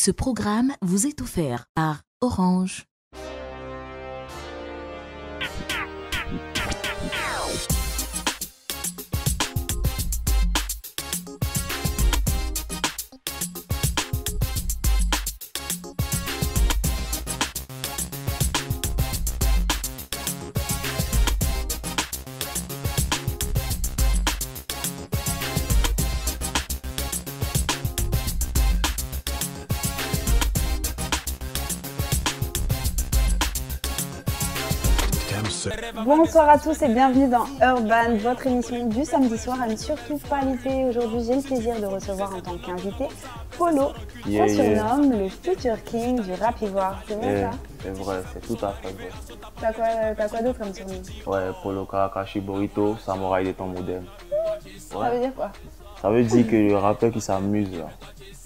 Ce programme vous est offert par Orange. Bonsoir à tous et bienvenue dans Urban, votre émission du samedi soir à ne surtout pas louper. Aujourd'hui, j'ai le plaisir de recevoir en tant qu'invité Polo, qu'on surnomme le Future King du rap ivoire. C'est bon ça? C'est vrai, c'est tout à fait vrai. T'as quoi d'autre comme surnom? Ouais, Polo Karakashi Burrito, samouraï des temps modernes. Ouais. Ça veut dire quoi? Ça veut dire que le rappeur qui s'amuse là,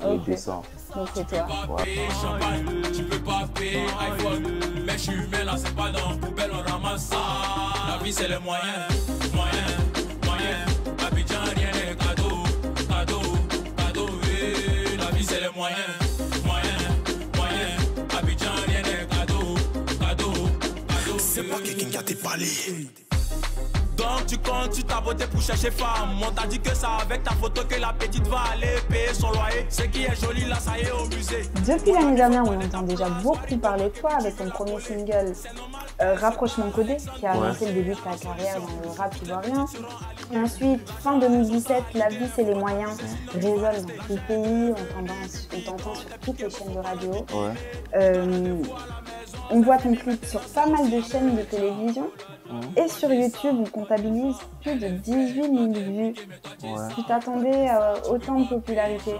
il Ok. descend. Donc c'est toi. Ouais. Tu peux pas payer iPhone, mais je suis humain là, c'est pas dans la poubelle, on ramasse ça. La vie c'est les moyens. Abidjan, rien n'est cadeau. La vie c'est les moyens. Abidjan, rien n'est cadeau. C'est pas quelqu'un qui a tes palais. Donc tu comptes sur ta beauté pour chercher femme. On t'a dit que c'est avec ta photo que la petite va aller payer son loyer. Ce qui est joli là, ça y est au musée. Depuis l'année dernière, on entend déjà beaucoup parler de toi avec ton premier single Rapprochement Codé, qui a annoncé le début de ta carrière dans le rap ivoirien. Ensuite, fin 2017, La vie c'est les moyens résonne dans tout le pays, on t'entend sur toutes les chaînes de radio. Ouais. On voit ton clip sur pas mal de chaînes de télévision. Et sur YouTube, on comptabilise plus de 18 000 vues. Ouais. Tu t'attendais à autant de popularité?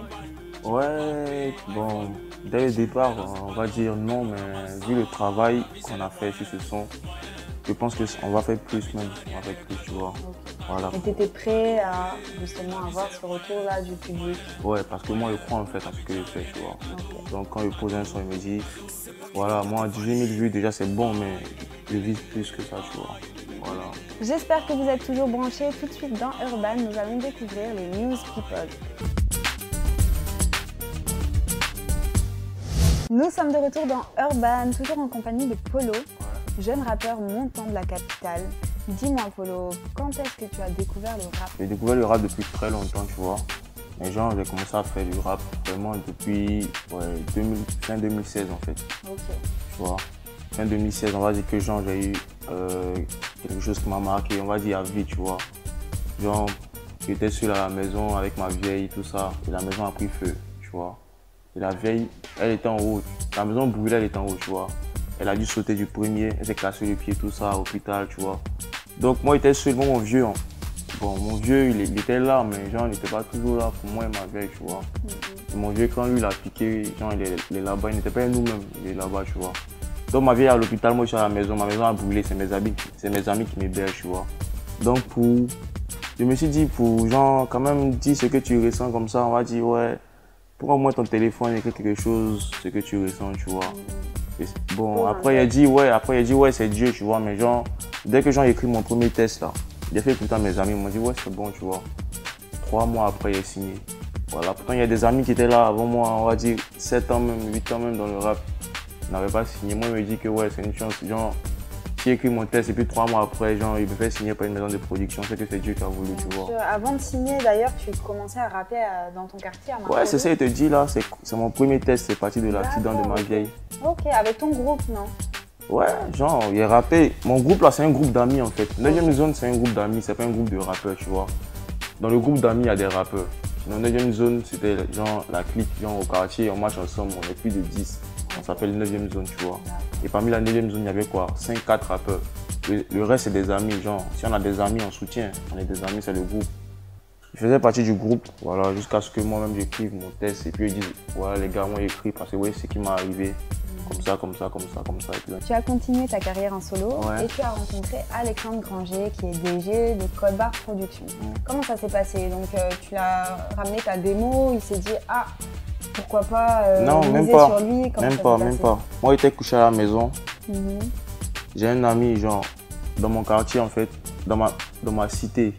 Ouais, bon, dès le départ, on va dire non, mais vu le travail qu'on a fait sur ce son, je pense qu'on va faire plus même, tu vois. Okay. Voilà. Et tu étais prêt à justement avoir ce retour-là du public? Ouais, parce que moi je crois en fait à ce que je fais, tu vois. Okay. Donc quand je pose un son, il me dit, voilà, moi 18 000 vues déjà c'est bon, mais je vise plus que ça, tu vois. Voilà. J'espère que vous êtes toujours branchés. Tout de suite dans Urban, nous allons découvrir les News People. Nous sommes de retour dans Urban, toujours en compagnie de Polo, jeune rappeur montant de la capitale. Dis-moi Polo, quand est-ce que tu as découvert le rap? J'ai découvert le rap depuis très longtemps, tu vois. Mais genre, j'ai commencé à faire du rap vraiment depuis fin 2016 en fait. Ok. Tu vois. Fin 2016, on va dire que genre j'ai eu quelque chose qui m'a marqué, on va dire à vie, tu vois. Genre, j'étais seul à la maison avec ma vieille, tout ça, et la maison a pris feu, tu vois. Et la vieille, elle était en haut. La maison brûlait, elle était en haut, tu vois. Elle a dû sauter du premier, elle s'est cassé le pied, tout ça, à l'hôpital, tu vois. Donc moi, j'étais seul, mon vieux, hein. Bon, mon vieux, il était là, mais genre, il n'était pas toujours là pour moi et ma vieille, tu vois. Et mon vieux, quand lui, il a piqué, genre, il est là-bas, il n'était pas nous-mêmes, il est là-bas, tu vois. Donc ma vieille est à l'hôpital, moi je suis à la maison a brûlé, c'est mes amis qui m'hébergent, tu vois. Donc je me suis dit pour genre quand même dire ce que tu ressens comme ça, on va dire ouais, pourquoi moi ton téléphone écrit quelque chose, ce que tu ressens, tu vois. Et bon, après il a dit ouais c'est Dieu, tu vois, mais genre, dès que j'ai écrit mon premier test là, j'ai fait pourtant mes amis m'ont dit ouais c'est bon, tu vois. 3 mois après, il est signé. Voilà, pourtant il y a des amis qui étaient là avant moi, on va dire 7 ans même, 8 ans même dans le rap. N'avait pas signé. Moi, il me dit que ouais, c'est une chance. Genre, j'ai écrit mon test et puis 3 mois après, genre, il me fait signer par une maison de production. C'est que c'est Dieu qui a voulu, tu vois. Avant de signer, d'ailleurs, tu commençais à rapper dans ton quartier à Marseille. Ouais, c'est ça, il te dit là. C'est mon premier test. C'est parti de l'accident de ma vieille. Ok, avec ton groupe, non? Ouais, genre, il est rappé. Mon groupe là, c'est un groupe d'amis en fait. 9e zone, c'est un groupe d'amis. C'est pas un groupe de rappeurs, tu vois. Dans le groupe d'amis, il y a des rappeurs. Dans 9e zone, c'était genre la clique, genre au quartier, on marche ensemble, on est plus de 10. On s'appelle 9e zone, tu vois. Et parmi la 9e zone, il y avait quoi? 5-4 rappeurs. Le reste, c'est des amis. Genre, si on a des amis, on soutient. On est des amis, c'est le groupe. Je faisais partie du groupe, voilà, jusqu'à ce que moi-même j'écrive mon test. Et puis ils disent, voilà, les gars, moi j'écris parce que ouais, c'est ce qui m'est arrivé. Comme ça. Et puis, tu as continué ta carrière en solo et tu as rencontré Alexandre Granger, qui est DG de Code Bar Production. Comment ça s'est passé? Donc, tu l'as ramené ta démo, il s'est dit, ah, pourquoi pas non, miser même pas, sur lui? Même pas. Moi, j'étais couché à la maison. J'ai un ami, genre, dans mon quartier, en fait, dans ma cité.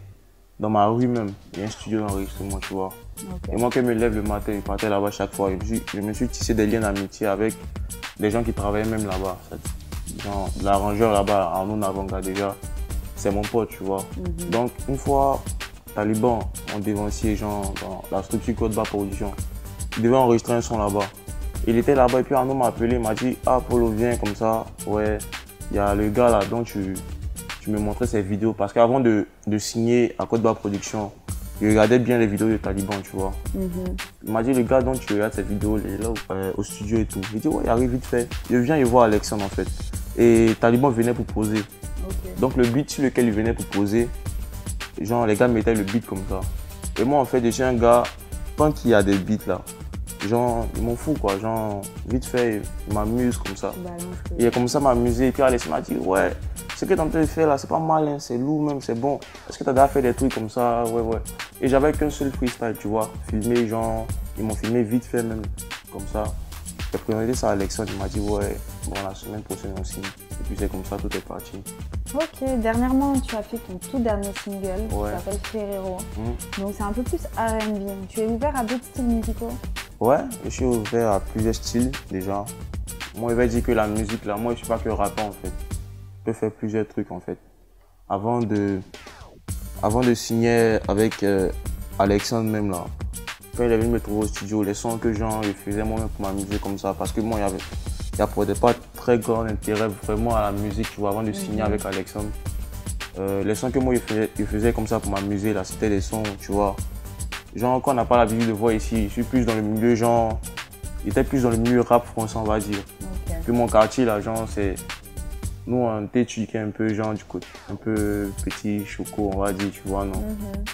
dans ma rue même, il y a un studio d'enregistrement, tu vois. Ok. Et moi, quand je me lève le matin, je partais là-bas chaque fois. Je me suis tissé des liens d'amitié avec des gens qui travaillaient même là-bas. Genre, l'arrangeur là-bas, Arnaud Navanga déjà, c'est mon pote, tu vois. Donc, une fois, Taliban ont dévancé genre, dans la structure Code Bar Production. Il devait enregistrer un son là-bas. Il était là-bas et puis Arnaud m'a appelé, il m'a dit « Ah, Polo, viens comme ça. Ouais, il y a le gars là dont tu me montrais ses vidéos. » Parce qu'avant de signer à Code Bar Production, je regardais bien les vidéos de Taliban, tu vois. Il m'a dit « Le gars dont tu regardes ses vidéos, il est là au studio et tout. » J'ai dit « Ouais, il arrive vite fait. » Je viens y voir Alexandre en fait. Et Taliban venait pour poser. Ok. Donc le beat sur lequel il venait pour poser, genre les gars mettaient le beat comme ça. Et moi en fait, je suis un gars, tant qu'il y a des beats là, genre ils m'en fous quoi, genre vite fait, ils m'amusent comme ça. Et il a commencé à m'amuser et puis Alex m'a dit ouais, ce que tu es en train de faire là, c'est pas mal, hein, c'est lourd même, c'est bon. Est-ce que tu as déjà fait des trucs comme ça? Ouais, ouais. Et j'avais qu'un seul freestyle, tu vois, filmé genre, ils m'ont filmé vite fait même, comme ça. J'ai présenté ça à Alexandre, il m'a dit ouais, bon la semaine prochaine aussi. Et puis c'est comme ça, tout est parti. Ok, dernièrement tu as fait ton tout dernier single qui Ouais. s'appelle Ferrero. Donc c'est un peu plus R&B. Tu es ouvert à d'autres styles musicaux? Ouais, je suis ouvert à plusieurs styles déjà. Moi, je vais dire que la musique là, moi je suis pas que rappeur en fait. Je peux faire plusieurs trucs en fait. Avant de signer avec Alexandre même là, quand il est venu me trouver au studio, les sons que genre je faisais moi-même pour m'amuser comme ça, parce que moi il n'apportait pas très grand intérêt vraiment à la musique, tu vois, avant de signer avec Alexandre. Les sons que moi je faisais comme ça pour m'amuser là, c'était des sons, tu vois. Genre quand on n'a pas l'habitude de voir ici, je suis plus dans le milieu genre, j'étais plus dans le milieu rap français on va dire. Ok. Puis mon quartier là, genre c'est, nous on était étudiés un peu genre du côté, un peu petit choco on va dire, tu vois non.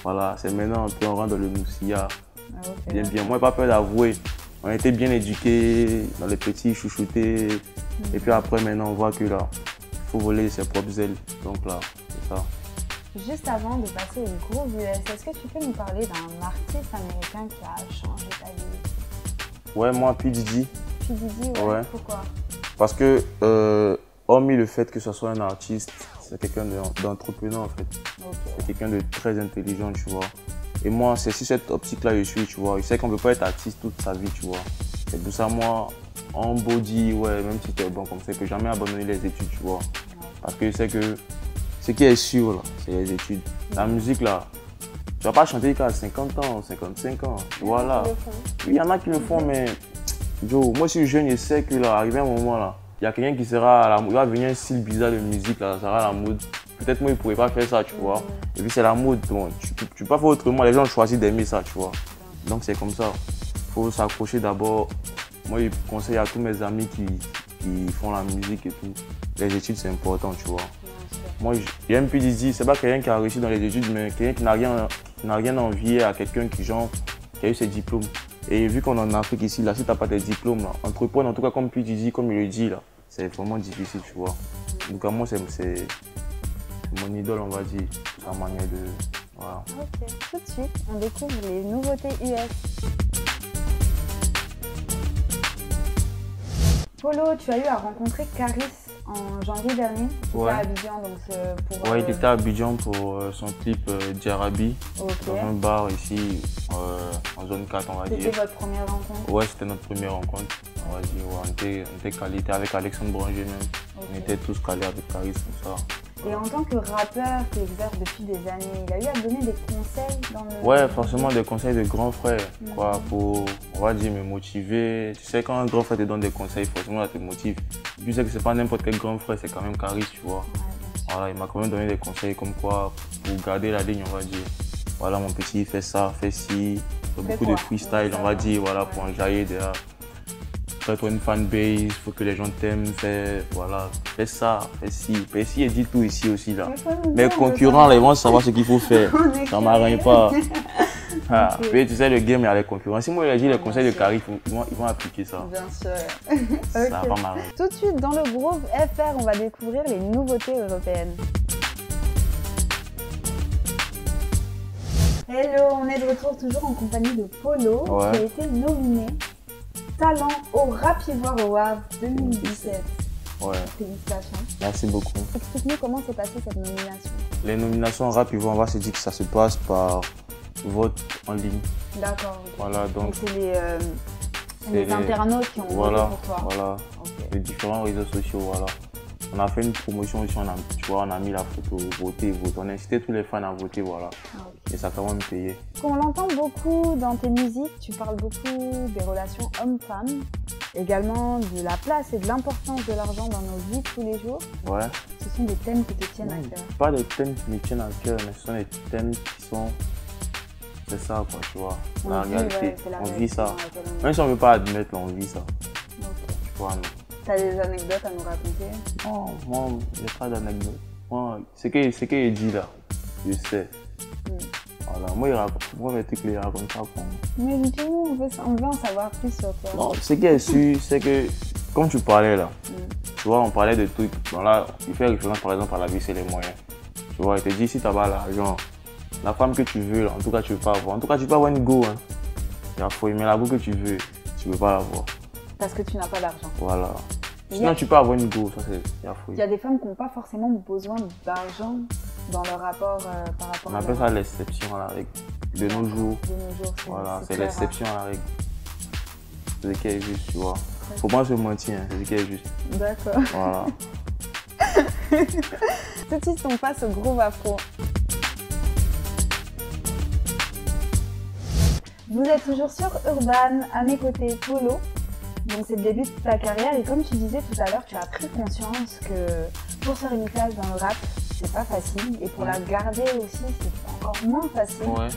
Voilà, c'est maintenant un peu on rentre dans le moussia, Ah, ok. bien bien. Moi j'ai pas peur d'avouer, on était bien éduqués, dans les petits chouchoutés. Et puis après maintenant on voit que là, il faut voler ses propres ailes. Donc là, c'est ça. Juste avant de passer au gros US, est-ce que tu peux nous parler d'un artiste américain qui a changé ta vie? Ouais, moi P. Diddy. P. Diddy, Ouais. Pourquoi? Parce que, hormis le fait que ce soit un artiste, c'est quelqu'un d'entrepreneur en fait. Ok. C'est quelqu'un de très intelligent, tu vois. Et moi, c'est sur cette optique-là que je suis, tu vois. Je sais qu'on ne peut pas être artiste toute sa vie, tu vois. C'est pour ça, moi, en body, ouais, même si tu es bon comme ça, je ne peux jamais abandonner les études, tu vois. Parce que je sais que ce qui est sûr, là, c'est les études. La musique, là, tu vas pas chanter jusqu'à 50 ans, 55 ans, tu vois, là. Il y en a qui le font, mais Joe, moi je suis jeune, je sais que là, arrivé un moment là, il y a quelqu'un qui sera à la mode, il va venir un style bizarre de musique là, ça sera la mode. Peut-être moi il pourrait pas faire ça, tu vois. Et puis c'est la mode, bon, tu peux pas faire autrement, les gens choisissent d'aimer ça, tu vois. Donc c'est comme ça. Faut s'accrocher d'abord. Moi je conseille à tous mes amis qui font la musique et tout. Les études c'est important, tu vois. Moi j'aime P. Diddy, c'est pas quelqu'un qui a réussi dans les études, mais quelqu'un qui n'a rien à envier à quelqu'un qui a eu ses diplômes. Et vu qu'on est en Afrique ici, là, si tu n'as pas tes diplômes, là, entreprendre, en tout cas comme P. Diddy, comme il le dit, là, c'est vraiment difficile, tu vois. Donc à moi, c'est mon idole, on va dire, sa manière de... Voilà. Ok, tout de suite, on découvre les nouveautés US. Polo, tu as eu à rencontrer Caris en janvier dernier. Tu Ouais. étais à Abidjan, donc pour... Ouais, il était à Abidjan pour son clip Djarabi, Ok. dans un bar ici, en zone 4, on va C'était dire. votre première rencontre? Ouais, c'était notre première rencontre, on va dire. Ouais, on était calés, avec Alexandre Branger même. Ok. On était tous calés avec Caris comme ça. Et en tant que rappeur qui exerce depuis des années, il a eu à te donner des conseils dans le... Ouais, forcément des conseils de grands frères, quoi, pour, on va dire, me motiver. Tu sais, quand un grand frère te donne des conseils, forcément, ça te motive. Tu sais que c'est pas n'importe quel grand frère, c'est quand même Caris, tu vois. Ouais, bien sûr. Voilà, il m'a quand même donné des conseils comme quoi, pour garder la ligne, on va dire. Voilà, mon petit, fais ça, fais ci. Fais beaucoup de quoi? freestyle, on va dire, voilà, pour enjailler derrière. Fais-toi une fanbase, faut que les gens t'aiment, fais ça, fais ci. Fais ci et dis tout ici aussi, là. Mes concurrents, là, ils vont savoir ce qu'il faut faire. Ça m'arrange pas. Ah, Ok. puis tu sais, le game, il y a les concurrents. Si moi, il a dit les conseils de Caris, ils vont appliquer ça. Bien sûr. Ça va Ok. pas m'arranger. Tout de suite, dans le Groove FR, on va découvrir les nouveautés européennes. Hello, on est de retour toujours en compagnie de Polo, Ouais. qui a été nominé Talent au Rap Ivoire Awards 2017. Ouais. Félicitations. Merci beaucoup. Explique-nous comment s'est passée cette nomination. Les nominations rap, on va se dire que ça se passe par vote en ligne. D'accord. Voilà, donc c'est les internautes qui ont voté pour toi. Voilà, okay. Les différents réseaux sociaux, voilà. On a fait une promotion aussi, on a mis la photo, voter. On a incité tous les fans à voter, voilà. Okay. Et ça a quand même payé. On l'entend beaucoup dans tes musiques, tu parles beaucoup des relations hommes-femmes, également de la place et de l'importance de l'argent dans nos vies tous les jours. Ouais. Ce sont des thèmes qui te tiennent à cœur. Pas des thèmes qui me tiennent à cœur, mais ce sont des thèmes qui sont... C'est ça, quoi, tu vois. La réalité, on vit ça. Même si on ne veut pas admettre, on vit ça. Okay. Tu vois, non. T'as des anecdotes à nous raconter? Non, moi, il n'y a pas d'anecdote. Moi, ce qu'il dit là, je sais. Voilà, moi, mes trucs, il raconte pas pour moi. Mais dis-nous, on veut en savoir plus sur toi. Non, ce qui est sûr, c'est que, comme tu parlais là, tu vois, on parlait de trucs. Bon, là, il fait référence par exemple à la vie, c'est les moyens. Tu vois, il te dit, si tu n'as pas l'argent, la femme que tu veux, là, en tout cas, tu ne veux pas avoir. En tout cas, tu peux avoir une go. Hein. Il faut aimer la go que tu veux, tu ne veux pas l'avoir. Parce que tu n'as pas d'argent. Voilà. Sinon, tu peux avoir une go, ça c'est fouille. Il y a des femmes qui n'ont pas forcément besoin d'argent dans leur rapport par rapport à... On appelle ça l'exception à la règle. De nos jours. De nos jours, voilà, c'est l'exception à la règle. C'est ce qui est juste, tu vois. Faut pas se mentir, hein, c'est ce qui est juste. D'accord. Voilà. Tout de suite, on passe au groove afro. Vous êtes toujours sur Urban, à mes côtés, Polo. Donc c'est le début de ta carrière et comme tu disais tout à l'heure, tu as pris conscience que pour se faire une place dans le rap, c'est pas facile et pour la garder aussi, c'est encore moins facile. Ouais.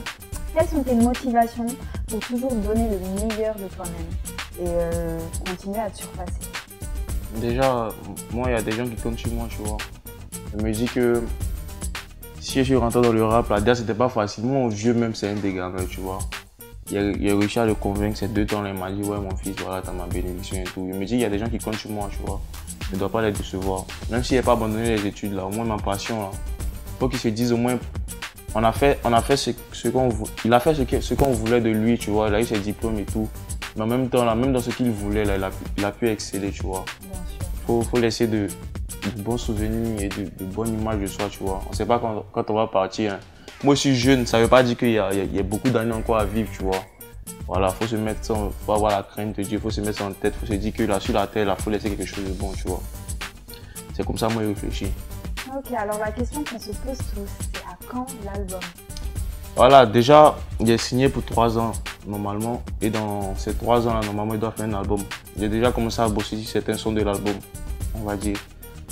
Quelles sont tes motivations pour toujours donner le meilleur de toi-même et continuer à te surpasser? Déjà, moi, il y a des gens qui comptent sur moi, tu vois. Je me dis que si je suis rentré dans le rap, là, déjà, c'était pas facile. Mon vieux, même, c'est un des gamins, tu vois. Il a réussi à le convaincre ces 2 temps là, il m'a dit ouais mon fils, voilà, t'as ma bénédiction et tout. Il me dit il y a des gens qui comptent sur moi, tu vois. Je ne dois pas les décevoir. Même s'il n'a pas abandonné les études là, au moins ma passion là. Il faut qu'il se dise au moins, on a fait ce qu'on voulait. Il a fait ce qu'on voulait de lui, tu vois. Il a eu ses diplômes et tout. Mais en même temps là, même dans ce qu'il voulait là, il a pu exceller, tu vois. Faut laisser de bons souvenirs et de bonnes images de soi, tu vois. On ne sait pas quand on va partir. Hein. Moi, je suis jeune, ça ne veut pas dire qu'il y a beaucoup d'années encore à vivre, tu vois. Voilà, il faut se mettre ça, faut avoir la crainte de Dieu, il faut se mettre ça en tête, il faut se dire que là, sur la terre, il faut laisser quelque chose de bon, tu vois. C'est comme ça que moi, je réfléchis. Ok, alors la question qu'on se pose tous, c'est à quand l'album? Voilà, déjà, il est signé pour 3 ans, normalement. Et dans ces 3 ans-là, normalement, il doit faire un album. J'ai déjà commencé à bosser sur certains sons de l'album, on va dire.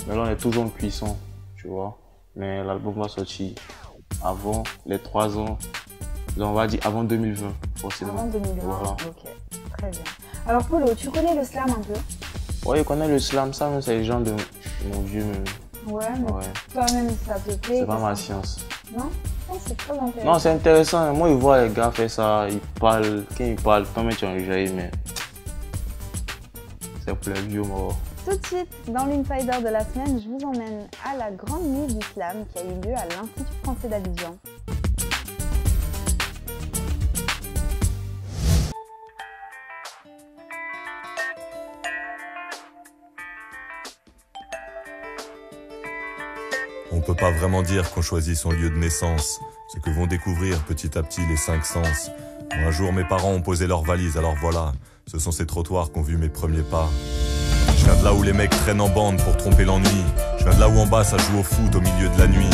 Mais là, on est toujours en cuisson, tu vois. Mais l'album va sortir avant les 3 ans, on va dire avant 2020, forcément. Avant 2020, voilà. Ok, très bien. Alors Polo, tu connais le slam un peu? Oui, je connais le slam, ça, c'est les gens de mon vieux même. Ouais, mais toi-même, ça te plaît? C'est pas ma science. Non? Oh, c'est très intéressant. Non, c'est intéressant. Moi, je vois les gars faire ça, ils parlent, quand ils parlent, toi-même tu en jaillis, mais c'est pour les vieux morts. Tout de suite, dans l'Insider de la semaine, je vous emmène à la grande nuit du slam qui a eu lieu à l'Institut français d'Abidjan. On ne peut pas vraiment dire qu'on choisit son lieu de naissance, ce que vont découvrir petit à petit les 5 sens. Moi, un jour, mes parents ont posé leurs valises, alors voilà, ce sont ces trottoirs qu'ont vu mes premiers pas. Je viens de là où les mecs traînent en bande pour tromper l'ennui. Je viens de là où en bas ça joue au foot au milieu de la nuit.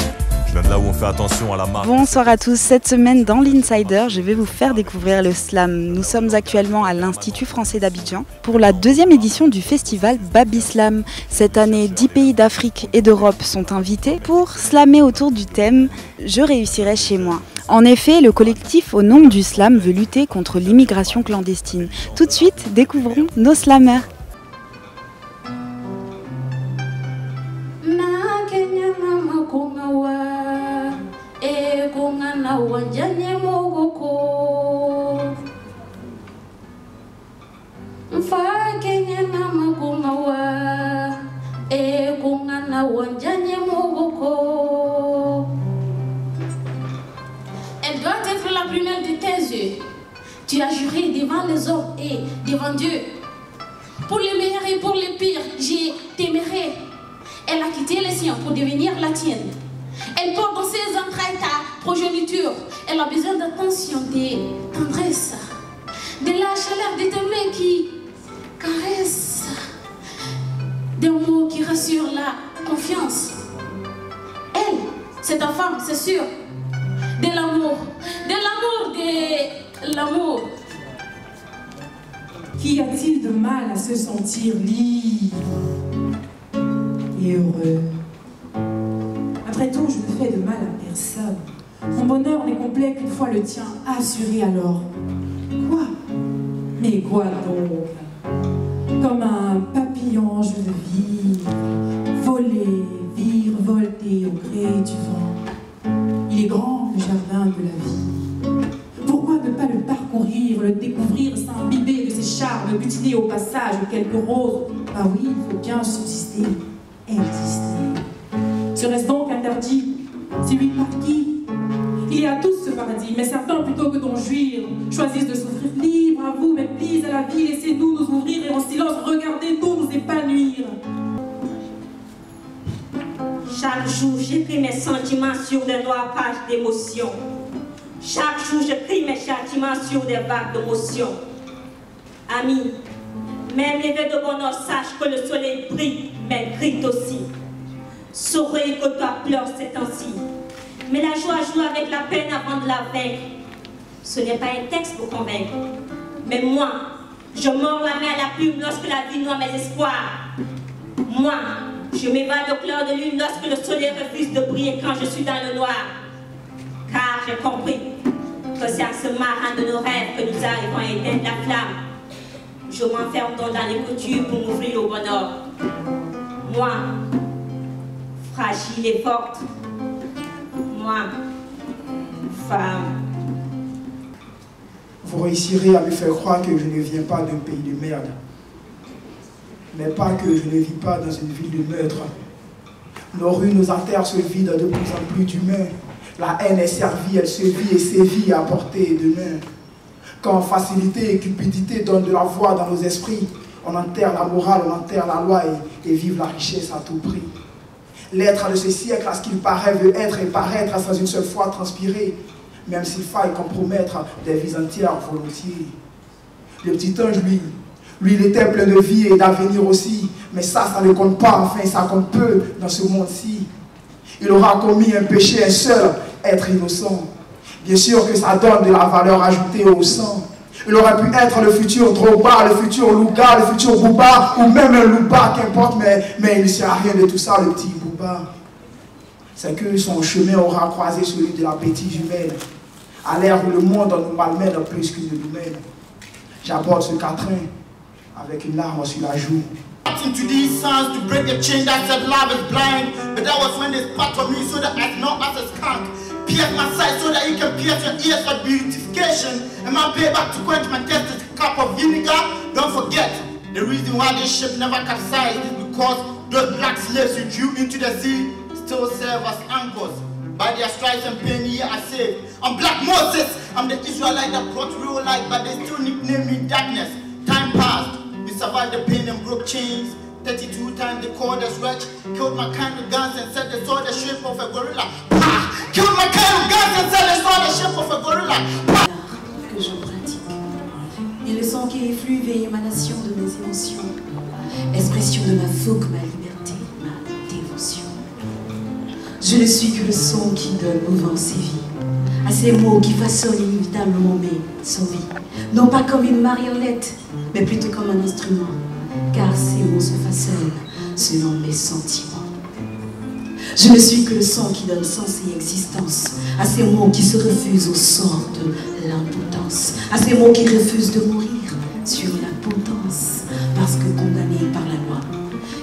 Je viens de là où on fait attention à la marque. Bonsoir à tous, cette semaine dans l'Insider, je vais vous faire découvrir le slam. Nous sommes actuellement à l'Institut français d'Abidjan pour la 2e édition du festival Baby Slam. Cette année, 10 pays d'Afrique et d'Europe sont invités pour slammer autour du thème « Je réussirai chez moi ». En effet, le collectif au nom du slam veut lutter contre l'immigration clandestine. Tout de suite, découvrons nos slammers. Elle doit être la prunelle de tes yeux. Tu as juré devant les hommes et devant Dieu Pour les meilleurs et pour les pires, j'ai t'aimerai. Elle a quitté les siens pour devenir la tienne. Elle porte dans ses entrailles ta progéniture. Elle a besoin d'attention, de tendresse, de la chaleur de tes mains qui caressent, des mots qui rassurent la confiance. Elle, c'est ta femme, c'est sûr. De l'amour, de l'amour. Qu'y a-t-il de mal à se sentir libre et heureux? Après tout, je ne fais de mal à personne. Mon bonheur n'est complet qu'une fois le tien assuré alors. Quoi? Mais quoi donc? Comme un papillon, je veux vivre, voler, virevolter au gré du vent. Il est grand, le jardin de la vie. Pourquoi ne pas le parcourir, le découvrir, s'imbiber de ses charmes, butiner au passage quelques roses? Ah oui, il faut bien subsister, exister. Serait-ce donc interdit? Celui par qui? Il y a tous ce paradis, mais certains, plutôt que d'en jouir, choisissent de s'ouvrir libre à vous, mais plis à la vie. Laissez-nous nous ouvrir et en silence, regardez-nous nous épanouir. Chaque jour, j'écris mes sentiments sur des noires pages d'émotions. Chaque jour, j'écris mes sentiments sur des vagues d'émotions. Amis, même les de bonheur sache que le soleil brille, mais grille aussi. Saurais que toi pleures ces temps-ci. Mais la joie joue avec la peine avant de la vaincre. Ce n'est pas un texte pour convaincre. Mais moi, je mords la main à la plume lorsque la vie noie mes espoirs. Moi, je m'évade au clair de lune lorsque le soleil refuse de briller quand je suis dans le noir. Car j'ai compris que c'est à ce marin de nos rêves que nous arrivons à éteindre la flamme. Je m'enferme donc dans les coutumes pour m'ouvrir au bonheur. Moi, fragile et forte. Moi, femme. Vous réussirez à me faire croire que je ne viens pas d'un pays de merde. Mais pas que je ne vis pas dans une ville de meurtre. Nos rues, nos artères se vident de plus en plus d'humains. La haine est servie, elle se vit et sévit à portée de main. Quand facilité et cupidité donnent de la voix dans nos esprits, on enterre la morale, on enterre la loi et vive la richesse à tout prix. L'être de ce siècle, à ce qu'il paraît, veut être et paraître sans une seule fois transpirer, même s'il faille compromettre des vies entières volontiers. Le petit ange, lui, il était plein de vie et d'avenir aussi, mais ça ne compte pas, enfin, ça compte peu dans ce monde-ci. Il aura commis un péché, un seul, être innocent. Bien sûr que ça donne de la valeur ajoutée au sang. Il aurait pu être le futur Drogba, le futur Louga, le futur Bouba, ou même un Louba, qu'importe, mais il ne sert à rien de tout ça, le petit Bouba. C'est que son chemin aura croisé celui de la petite jumelle, à l'ère où le monde nous malmène plus qu'il ne nous mène. J'aborde ce quatrain avec une larme sur la joue. Into these songs to break the chain that said love is blind, but that was when they spat on me so that I know as a skunk. Pierce my side so that you can pierce your ears for beautification, and my payback to quench my thirst is a cup of vinegar. Don't forget, the reason why this ship never capsized is because those black slaves who drew into the sea still serve as anchors. By their stripes and pain here I saved. I'm Black Moses, I'm the Israelite that brought real light, but they still nickname me darkness. Time passed, we survived the pain and broke chains. 32 times they called us wretch. Killed my kind with guns and said they saw the shape of a gorilla. Pah! Killed my kind with guns and said they saw the shape of a gorilla. Pah! Que je pratique. Et le sang qui effluve et émanation de mes émotions. Expression de ma fougue, ma liberté, ma dévotion. Je ne suis que le son qui donne au vent ses vies. À ces mots qui façonnent inévitablement mes vie. Non pas comme une marionnette, mais plutôt comme un instrument. Car ces mots se façonnent selon mes sentiments. Je ne suis que le son qui donne sens et existence à ces mots qui se refusent au sort de l'impotence, à ces mots qui refusent de mourir sur la potence, parce que condamnés par la loi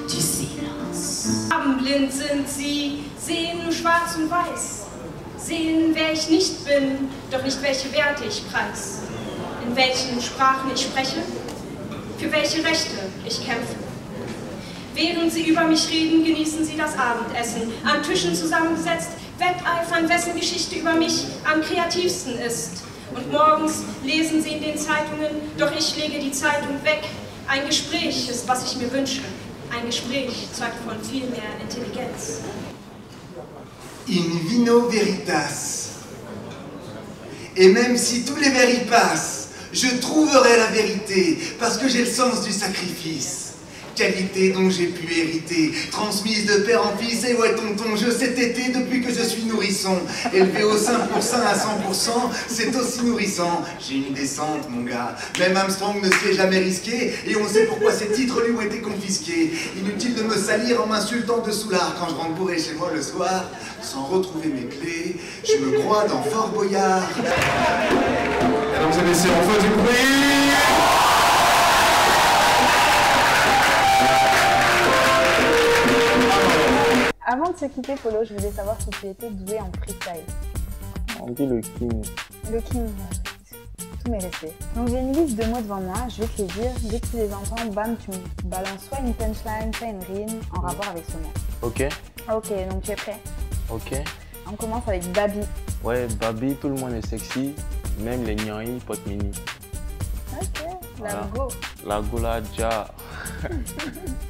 du silence. Blind sind sie, sehen nur schwarz und weiß, sehen, wer ich nicht bin, doch nicht welche Werte ich preis, in welchen Sprachen ich spreche, für welche Rechte ich kämpfe. Während sie über mich reden, genießen sie das Abendessen, an Tischen zusammengesetzt, wetteifern, wessen Geschichte über mich am kreativsten ist. Und morgens lesen sie in den Zeitungen, doch ich lege die Zeitung weg, Ein Gespräch ist, was ich mir wünsche. Ein Gespräch zeugt von viel mehr Intelligenz. In vino veritas. Et même si tous les vers y passent, je trouverai la vérité, parce que j'ai le sens du sacrifice. Qualité dont j'ai pu hériter, transmise de père en fils. Et ouais tonton, je sais téter depuis que je suis nourrisson. Élevé au sein pour sein à 100%, c'est aussi nourrissant. J'ai une descente mon gars, même Armstrong ne s'y est jamais risqué. Et on sait pourquoi ces titres lui ont été confisqués. Inutile de me salir en m'insultant de soulard quand je rentre bourré chez moi le soir. Sans retrouver mes clés, je me crois dans Fort Boyard. Mesdames et messieurs, on fait du bruit. Avant de se quitter, Polo, je voulais savoir si tu étais doué en freestyle. On dit le king. Le king, tout mes respects. Donc j'ai une liste de mots devant moi, je vais te les dire. Dès que tu les entends, bam, tu me balances soit une punchline, soit une rime en rapport avec ce mot. Ok. Ok, donc tu es prêt? Ok. On commence avec Babi. Ouais, Babi, tout le monde est sexy, même les nyai potes mini. Ok, Voilà. la go. La Goladja.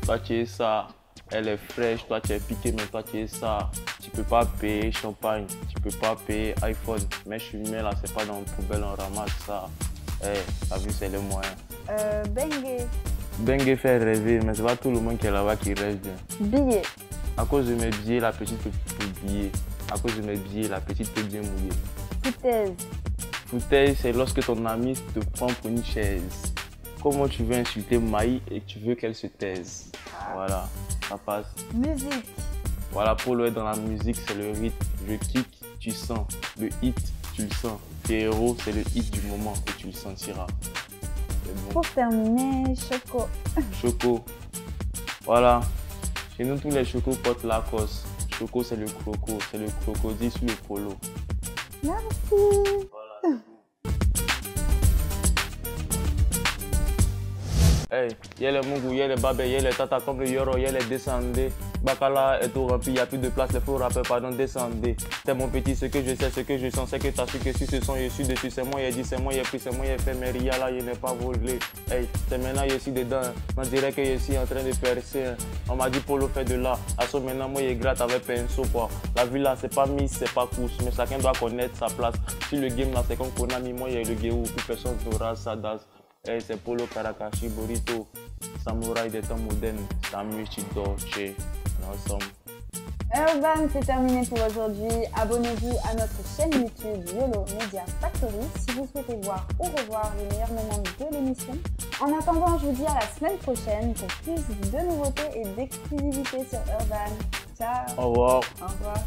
Toi tu es ça. Elle est fraîche, toi tu es piqué, mais toi tu es ça. Tu peux pas payer champagne, tu peux pas payer iPhone. Mais je suis mis là, c'est pas dans une poubelle, on ramasse ça. Eh, t'as vu, c'est le moyen. Bengue. Bengue fait rêver, mais c'est pas tout le monde qui est là-bas qui rêve bien. Billet. À cause de mes billets, la petite peut oublier. À cause de mes billets, la petite peut bien mouiller. Foutaise. Foutaise, c'est lorsque ton ami te prend pour une chaise. Comment tu veux insulter Maï et tu veux qu'elle se taise. Voilà, ça passe. Musique. Voilà, Polo est dans la musique, c'est le rythme. Je kick, tu sens. Le hit, tu le sens. Pierrot, c'est le hit du moment et tu le sentiras. Bon. Pour terminer, Choco. Choco. Voilà. Chez nous, tous les chocos portent Lacoste. Choco, c'est le croco. C'est le crocodile sur le polo. Merci. Voilà. Hey, y'a les Mungou, y'a les Babé, y'a les Tata comme le Yoro, y'a les Descendés. Bakala est tout rempli, y'a plus de place, les faux rappeurs, pardon, descendez. C'est mon petit, ce que je sais, ce que je sens, c'est que t'as su que si ce sont, je suis dessus, c'est moi, il a dit, c'est moi, il a pris, c'est moi, il a fait, mais Ria là, il n'est pas volé. Hey, c'est maintenant, je suis dedans, on dirait que je suis en train de percer. On m'a dit, Polo fait de là, à ce maintenant, moi, il gratte avec pinceau, quoi. La vie là, c'est pas Miss, c'est pas course, mais chacun doit connaître sa place. Si le game là, c'est comme Konami, moi, il y a le game où plus personne n'aura sa dase. Hey, c'est Polo Karakashi Burrito, samouraï des temps modernes, Samuchi Dolce, ensemble. Urban, c'est terminé pour aujourd'hui. Abonnez-vous à notre chaîne YouTube YOLO Media Factory si vous souhaitez voir ou revoir les meilleurs moments de l'émission. En attendant, je vous dis à la semaine prochaine pour plus de nouveautés et d'exclusivité sur Urban. Ciao. Au revoir. Au revoir.